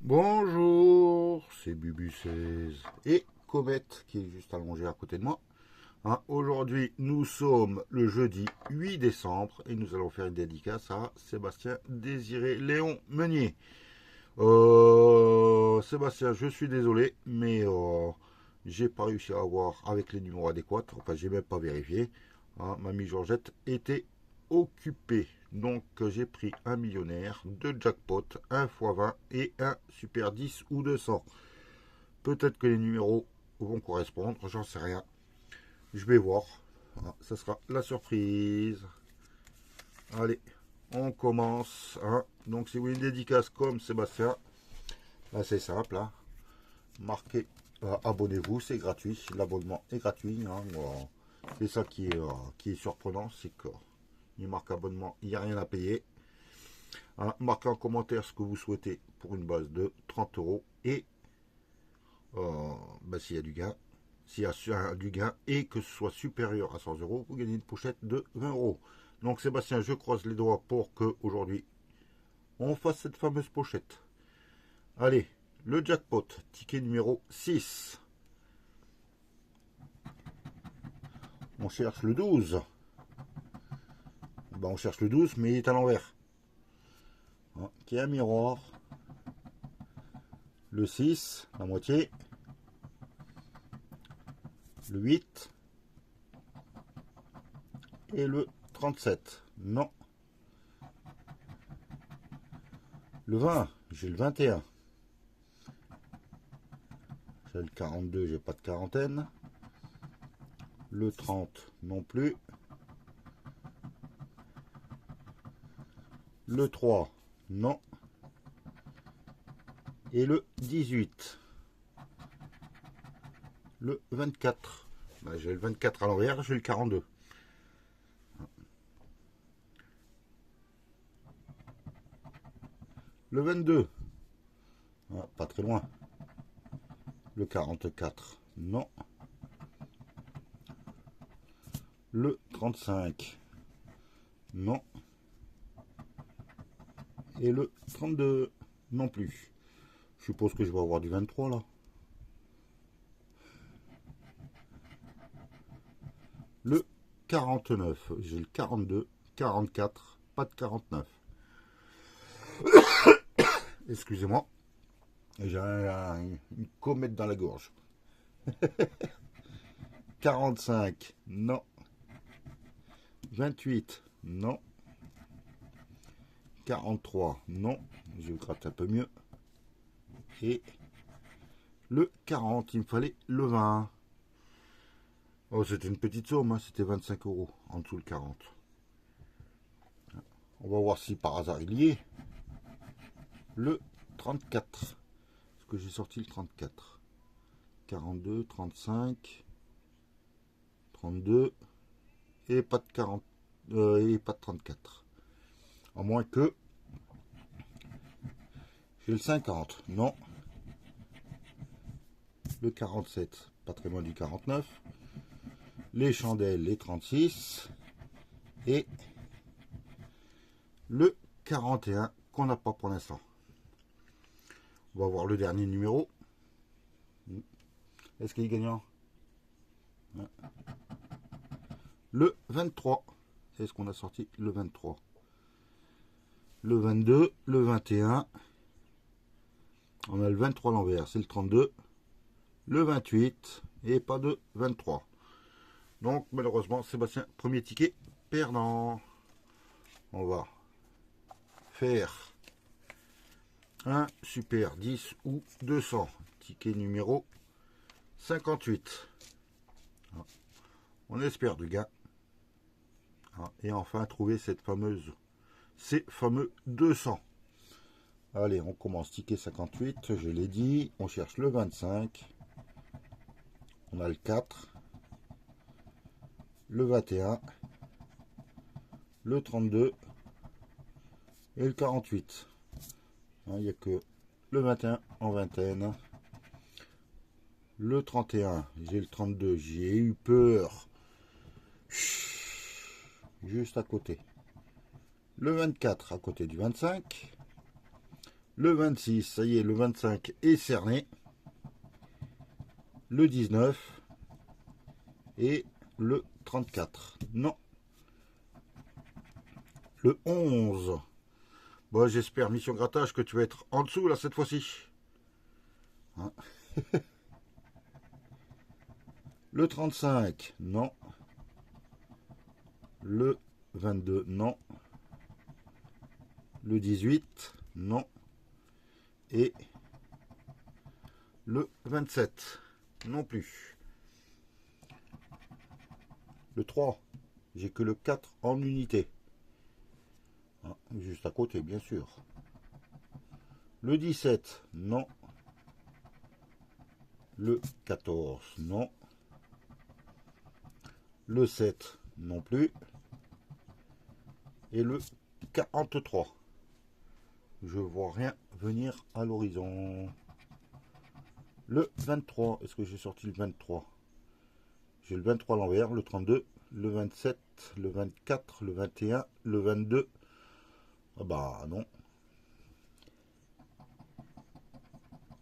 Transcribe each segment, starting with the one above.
Bonjour, c'est Bubu16 et Comète qui est juste allongé à côté de moi. Aujourd'hui, nous sommes le jeudi 8 décembre et nous allons faire une dédicace à Sébastien Désiré Léon Meunier. Sébastien, je suis désolé, mais j'ai pas réussi à avoir avec les numéros adéquats. Enfin, j'ai même pas vérifié. Mamie Georgette était occupée. Donc, j'ai pris un millionnaire, deux jackpots, un x20 et un super 10 ou 200. Peut-être que les numéros vont correspondre, j'en sais rien. Je vais voir. Ça sera la surprise. Allez, on commence. Donc, si vous voulez une dédicace comme Sébastien, c'est simple. Marquez, abonnez-vous, c'est gratuit. L'abonnement est gratuit. C'est ça qui est surprenant, c'est qu'il marque abonnement, il n'y a rien à payer. Marquez en commentaire ce que vous souhaitez pour une base de 30 euros et s'il y a du gain, s'il y a du gain et que ce soit supérieur à 100 euros, vous gagnez une pochette de 20 euros. Donc Sébastien, je croise les doigts pour que aujourd'hui on fasse cette fameuse pochette. Allez, le jackpot, ticket numéro 6. On cherche le 12. On cherche le 12, mais il est à l'envers. Qui est un miroir. Le 6, la moitié. Le 8. Et le 37. Non. Le 20, j'ai le 21. J'ai le 42, j'ai pas de quarantaine. Le 30 non plus. Le 3, non. Et le 18. Le 24. J'ai le 24 à l'envers, j'ai le 42. Le 22. Pas très loin. Le 44, non. Le 35, non. Et le 32, non plus. Je suppose que je vais avoir du 23 là. Le 49, j'ai le 42, 44, pas de 49. Excusez-moi, j'ai une comète dans la gorge. 45, non. 28, non. 43, non. Je gratte un peu mieux. Et le 40, il me fallait le 20. Oh, c'était une petite somme, c'était 25 euros en dessous le 40. On va voir si par hasard il y est. Le 34. Est-ce que j'ai sorti le 34? 42, 35, 32 et pas de 40 et pas de 34. À moins que j'ai le 50. Non. Le 47, pas très loin du 49. Les chandelles, les 36. Et le 41 qu'on n'a pas pour l'instant. On va voir le dernier numéro. Est-ce qu'il est gagnant? Le 23. Est-ce qu'on a sorti le 23? Le 22, le 21. On a le 23 à l'envers, c'est le 32. Le 28 et pas de 23. Donc malheureusement, Sébastien, premier ticket perdant. On va faire un super 10 ou 200. Ticket numéro 58. On espère du gain. Et enfin trouver ces fameux 200. Allez, on commence. Ticket 58, je l'ai dit. On cherche le 25. On a le 4. Le 21. Le 32. Et le 48. Il n'y a que le 21 en vingtaine. Le 31, j'ai le 32, j'ai eu peur. Juste à côté. Le 24 à côté du 25. Le 26, ça y est, le 25 est cerné. Le 19 et le 34. Non. Le 11. Bon, j'espère, mission grattage, que tu vas être en dessous là cette fois-ci. Hein. Le 35, non. Le 22, non. Le 18, non. Et le 27, non plus. Le 3, j'ai que le 4 en unité. Hein, juste à côté, bien sûr. Le 17, non. Le 14, non. Le 7, non plus. Et le 43. Je vois rien venir à l'horizon. Le 23, est-ce que j'ai sorti le 23? J'ai le 23 à l'envers, le 32, le 27, le 24, le 21, le 22. Ah bah non.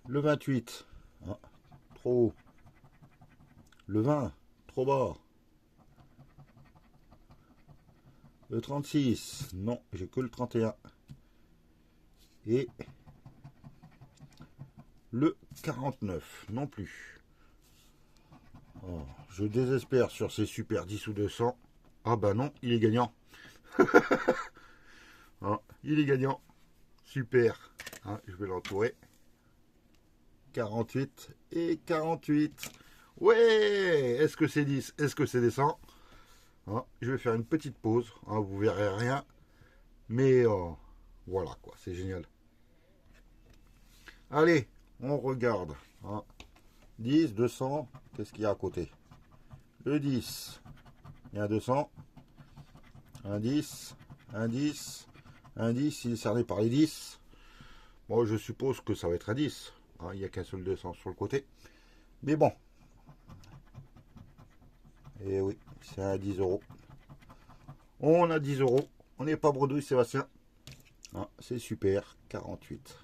Le 28, ah, trop haut. Le 20, trop bas. Le 36, non, j'ai que le 31. Et le 49, non plus. Oh, je désespère sur ces super 10 ou 200. Ah bah non, il est gagnant. Ah, il est gagnant. Super. Ah, je vais l'entourer. 48 et 48. Ouais. Est-ce que c'est 10? Est-ce que c'est des 100? Ah, je vais faire une petite pause. Ah, vous verrez rien. Mais voilà quoi, c'est génial. Allez, on regarde. Ah, 10, 200. Qu'est-ce qu'il y a à côté? Le 10. Il y a un 200. Un 10. Un 10. Un 10. Il est cerné par les 10. Bon, je suppose que ça va être un 10. Ah, il n'y a qu'un seul 200 sur le côté. Mais bon. Et oui, c'est à 10 euros. On a 10 euros. On n'est pas bredouille, Sébastien. Ah, c'est super. 48.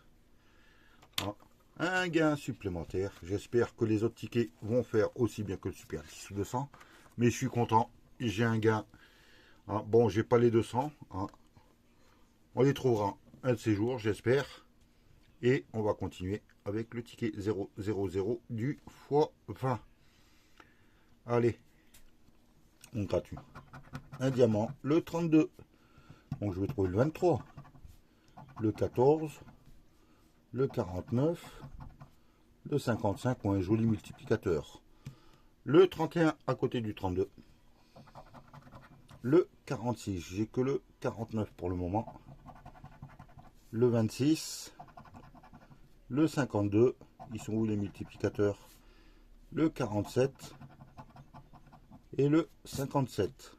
Ah, un gain supplémentaire. J'espère que les autres tickets vont faire aussi bien que le super 10 ou 200. Mais je suis content. J'ai un gain. Ah, bon, j'ai pas les 200. Ah, on les trouvera un de ces jours, j'espère. Et on va continuer avec le ticket 000 du x20. Allez, on gratuit. Un diamant, le 32. Donc je vais trouver le 23, le 14, le 49, le 55 ou un joli multiplicateur. Le 31 à côté du 32. Le 46, j'ai que le 49 pour le moment. Le 26, le 52, ils sont où les multiplicateurs? Le 47 et le 57.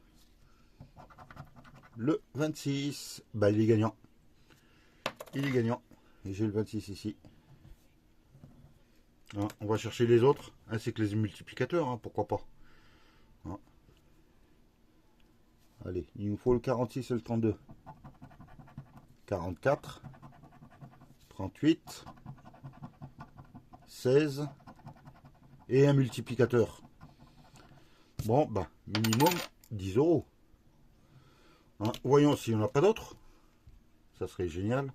Le 26, bah il est gagnant. Il est gagnant. Et j'ai le 26 ici. Hein, on va chercher les autres, ainsi que les multiplicateurs, hein, pourquoi pas. Hein. Allez, il nous faut le 46 et le 32. 44, 38, 16 et un multiplicateur. Bon, bah, minimum 10 euros. Hein, voyons s'il n'y en a pas d'autres. Ça serait génial.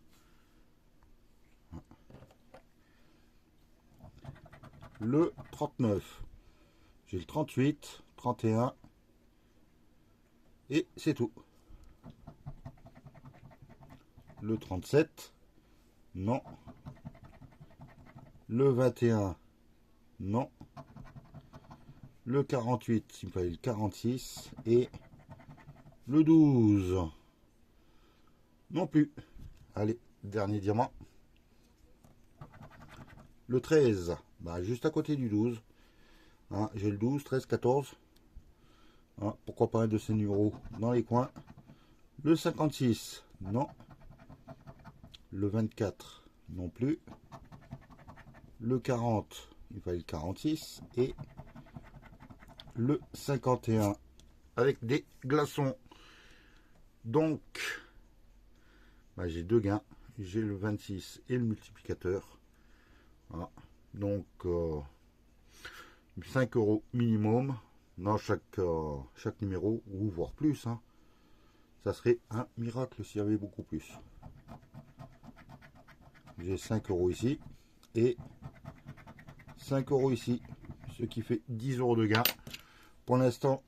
Le 39. J'ai le 38, 31. Et c'est tout. Le 37. Non. Le 21. Non. Le 48, il me fallait le 46. Et le 12. Non plus. Allez, dernier diamant. Le 13. Bah, juste à côté du 12. Hein, j'ai le 12, 13, 14. Hein, pourquoi pas un de ces numéros dans les coins. Le 56. Non. Le 24. Non plus. Le 40. Il fallait le 46. Et le 51 avec des glaçons. Donc, bah, j'ai deux gains. j'ai le 26 et le multiplicateur. Voilà. Donc 5 euros minimum dans chaque numéro, ou voire plus. Hein. Ça serait un miracle s'il y avait beaucoup plus. J'ai 5 euros ici et 5 euros ici, ce qui fait 10 euros de gain. Pour l'instant,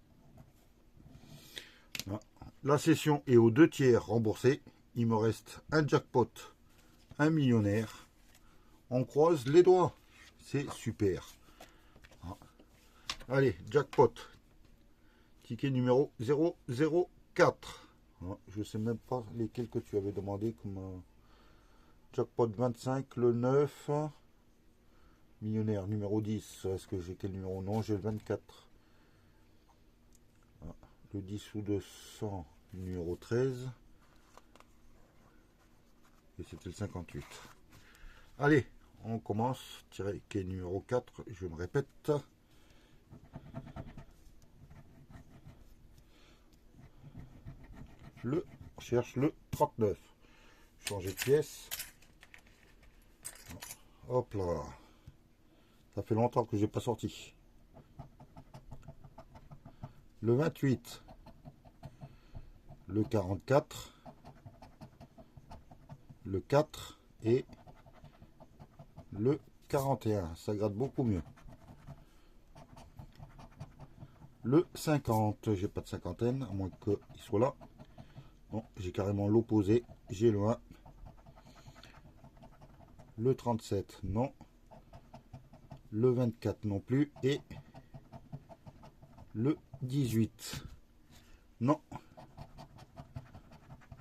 la session est aux 2/3 remboursée. Il me reste un jackpot, un millionnaire. On croise les doigts. C'est super. Allez, jackpot. Ticket numéro 004. Je sais même pas lesquels que tu avais demandé comme jackpot 25, le 9. Millionnaire numéro 10. Est-ce que j'ai quel numéro? Non, j'ai le 24. Le 10 ou 200, numéro 13. Et c'était le 58. Allez, on commence. Ticket numéro 4, je me répète. On cherche le 39. Changer de pièce. Hop là. Ça fait longtemps que j'ai pas sorti. Le 28. Le 44. Le 4 et le 41. Ça gratte beaucoup mieux. Le 50. J'ai pas de cinquantaine, à moins qu'il soit là. Bon, j'ai carrément l'opposé. J'ai le 1. Le 37, non. Le 24 non plus. Et le 18. Non.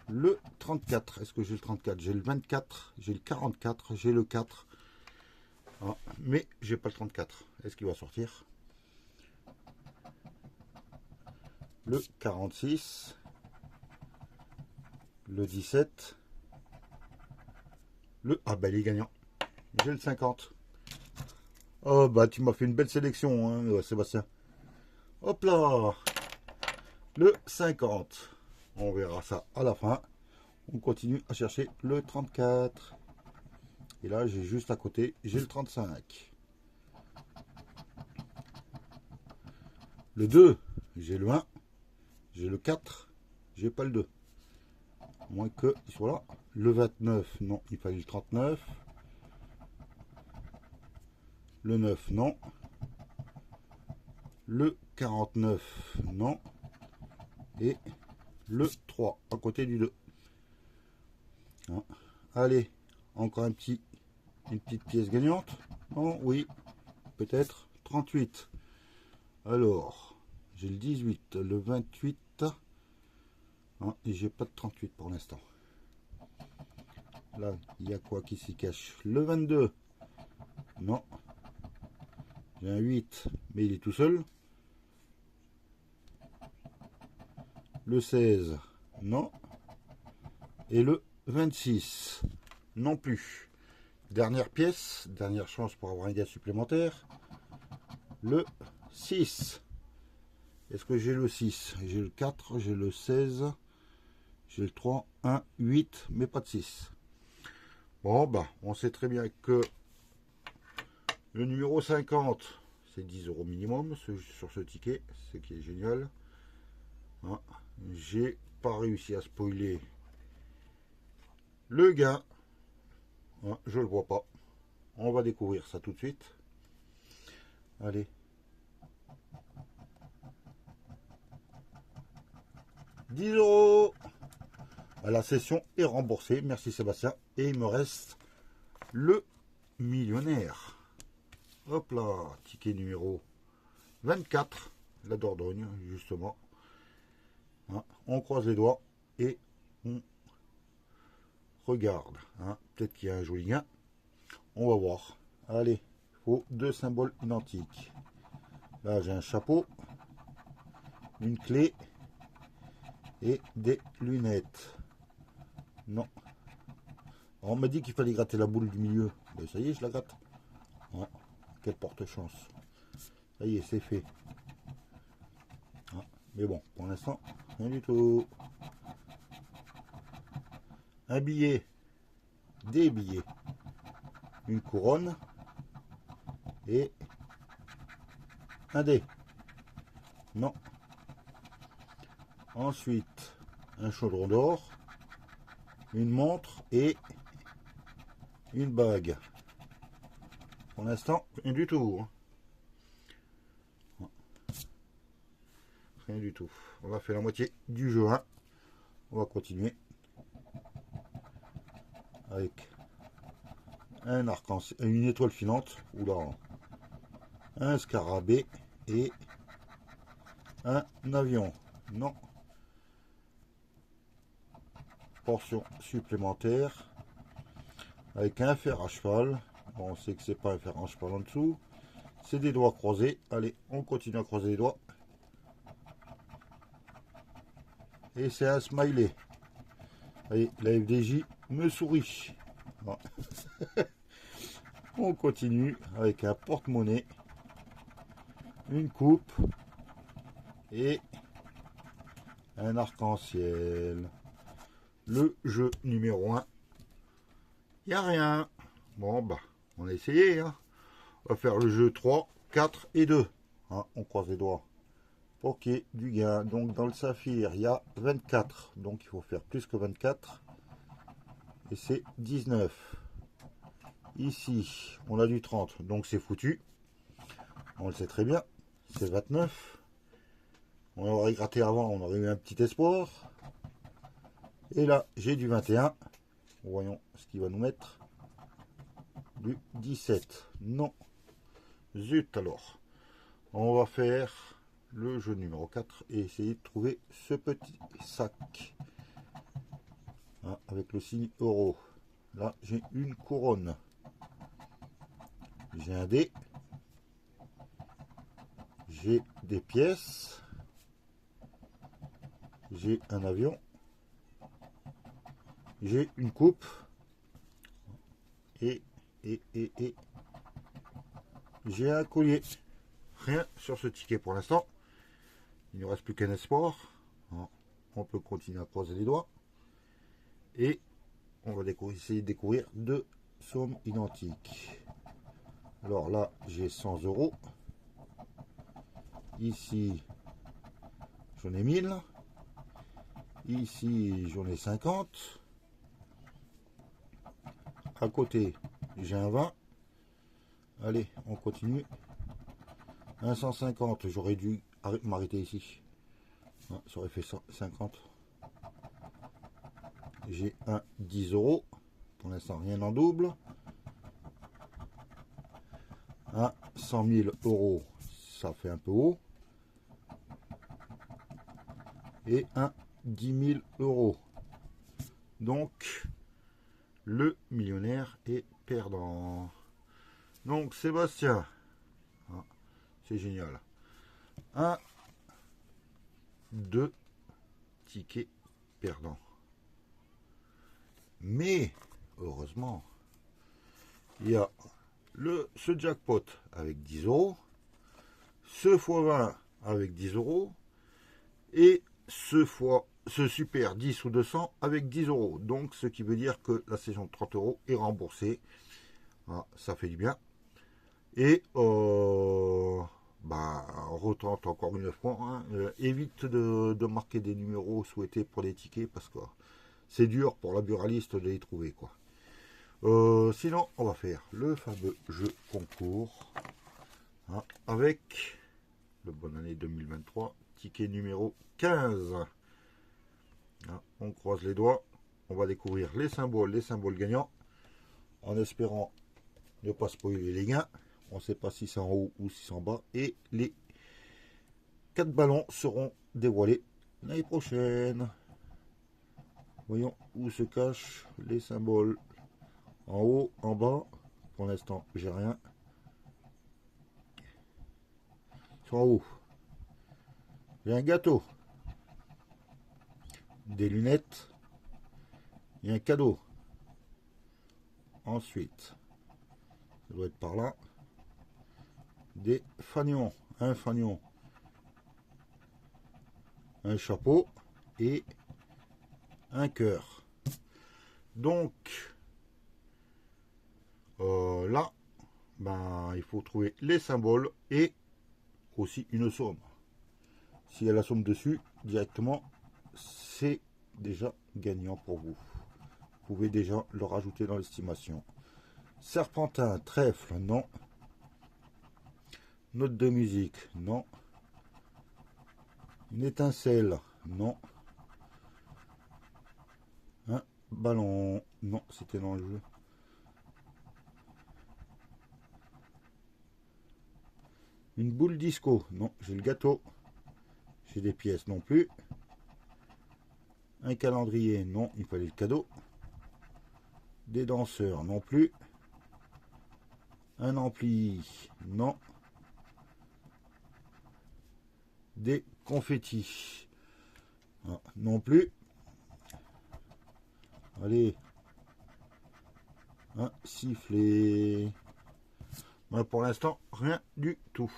Le 34. Est-ce que j'ai le 34? J'ai le 24. J'ai le 44. J'ai le 4. Ah, mais j'ai pas le 34. Est-ce qu'il va sortir? Le 46. Le 17. Ah bah il est gagnant. J'ai le 50. Oh bah tu m'as fait une belle sélection, hein, Sébastien. Hop là. Le 50. On verra ça à la fin. On continue à chercher le 34. Et là j'ai juste à côté, j'ai le 35. Le 2, j'ai le 1. J'ai le 4. J'ai pas le 2. Moins que il soit là. Le 29, non, il fallait le 39. Le 9, non. Le 49, non. Et le 3, à côté du 2. Hein. Allez, encore une petite pièce gagnante. Oh, oui, peut-être. 38. Alors, j'ai le 18, le 28. Hein, et j'ai pas de 38 pour l'instant. Là, il y a quoi qui s'y cache? Le 22. Non. J'ai un 8, mais il est tout seul. Le 16. Non. Et le 26. Non plus. Dernière pièce. Dernière chance pour avoir un gars supplémentaire. Le 6. Est-ce que j'ai le 6? J'ai le 4, j'ai le 16. J'ai le 3, 1, 8, mais pas de 6. Bon, bah, on sait très bien que le numéro 50, c'est 10 euros minimum sur ce ticket, ce qui est génial. Hein, j'ai pas réussi à spoiler le gain. Hein, je le vois pas. On va découvrir ça tout de suite. Allez. « 10 euros. La session est remboursée. Merci Sébastien. Et il me reste le millionnaire. Hop là. Ticket numéro 24. La Dordogne, justement. Hein, on croise les doigts et on regarde. Hein, peut-être qu'il y a un joli gain. On va voir. Allez. Il faut 2 symboles identiques. Là, j'ai un chapeau. Une clé. Et des lunettes. Non. On m'a dit qu'il fallait gratter la boule du milieu. Ben, ça y est, je la gratte. Oh, quelle porte-chance. Ça y est, c'est fait. Ah, mais bon, pour l'instant, rien du tout. Un billet. des billets, une couronne et un dé. Non. Ensuite, un chaudron d'or, une montre et une bague. Pour l'instant, rien du tout. Rien du tout. On va faire la moitié du jeu 1. On va continuer avec un arc-en-ciel, une étoile filante, oula, un scarabée et un avion. Non. Portion supplémentaire avec un fer à cheval. Bon, on sait que c'est pas un fer à cheval en dessous. C'est des doigts croisés. Allez, on continue à croiser les doigts. Et c'est un smiley. Allez, la FDJ me sourit. Bon. On continue avec un porte-monnaie, une coupe et un arc-en-ciel. Le jeu numéro 1. Il n'y a rien. Bon, bah, on a essayé. Hein. On va faire le jeu 3, 4 et 2. Hein, on croise les doigts. Pour qu'il y ait du gain. Donc, dans le saphir, il y a 24. Donc, il faut faire plus que 24. Et c'est 19. Ici, on a du 30. Donc, c'est foutu. On le sait très bien. C'est 29. On aurait gratté avant, on aurait eu un petit espoir. Et là, j'ai du 21. Voyons ce qu'il va nous mettre. Du 17. Non. Zut alors. On va faire le jeu numéro 4 et essayer de trouver ce petit sac. Hein, avec le signe euro. Là, j'ai une couronne. J'ai un dé. J'ai des pièces. J'ai un avion. J'ai une coupe. Et j'ai un collier. Rien sur ce ticket pour l'instant. Il ne reste plus qu'un espoir. On peut continuer à croiser les doigts. Et on va essayer de découvrir deux sommes identiques. Alors là, j'ai 100 euros. Ici, j'en ai 1000. Ici, j'en ai 50. À côté, j'ai un 20. Allez, on continue. Un 150, j'aurais dû m'arrêter ici. Ça aurait fait 50. J'ai un 10 euros. Pour l'instant, rien en double. Un 100 000 euros, ça fait un peu haut. Et un 10 000 euros. Donc, le millionnaire est perdant. Donc, Sébastien, c'est génial. 1, 2 tickets perdants. Mais, heureusement, il y a ce jackpot avec 10 euros, ce x20 avec 10 euros, et ce super 10 ou 200 avec 10 euros. Donc, ce qui veut dire que la session de 30 euros est remboursée. Ça fait du bien. Et retente encore une fois. Hein, évite de marquer des numéros souhaités pour les tickets parce que c'est dur pour la buraliste de les trouver, quoi. Sinon, on va faire le fameux jeu concours avec le bonne année 2023, ticket numéro 15. On croise les doigts, on va découvrir les symboles gagnants, en espérant ne pas spoiler les gains. On ne sait pas si c'est en haut ou si c'est en bas. Et les 4 ballons seront dévoilés l'année prochaine. Voyons où se cachent les symboles. En haut, en bas. Pour l'instant, j'ai rien. Ils sont en haut. J'ai un gâteau. Des lunettes. Il y a un cadeau. Ensuite, ça doit être par là. Des fanions. Un fanion. Un chapeau. Et un cœur. Donc, Là, ben, il faut trouver les symboles et aussi une somme. S'il y a la somme dessus, directement, c'est déjà gagnant pour vous. Vous pouvez déjà le rajouter dans l'estimation. Serpentin, trèfle, non. Note de musique, non. Une étincelle, non. Un ballon, non, c'était dans le jeu. Une boule disco, non, j'ai le gâteau. J'ai des pièces non plus. Un calendrier, non, il fallait le cadeau. Des danseurs, non plus. Un ampli, non. Des confettis, non plus. Allez, un sifflet. Ben, pour l'instant, rien du tout.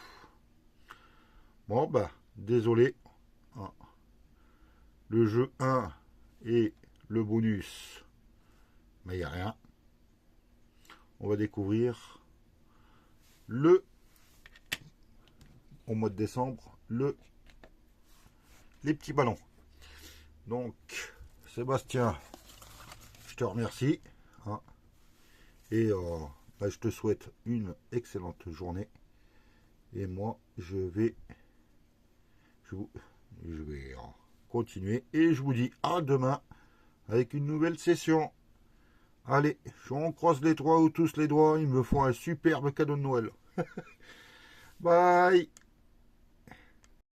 Bon, bah, désolé. Le jeu 1 et le bonus, mais il n'y a rien. On va découvrir au mois de décembre, les petits ballons. Donc, Sébastien, je te remercie. Et bah, je te souhaite une excellente journée. Et moi, je vais continuer. Et je vous dis à demain avec une nouvelle session. Allez, on croise les doigts ou tous les doigts. Ils me font un superbe cadeau de Noël. Bye.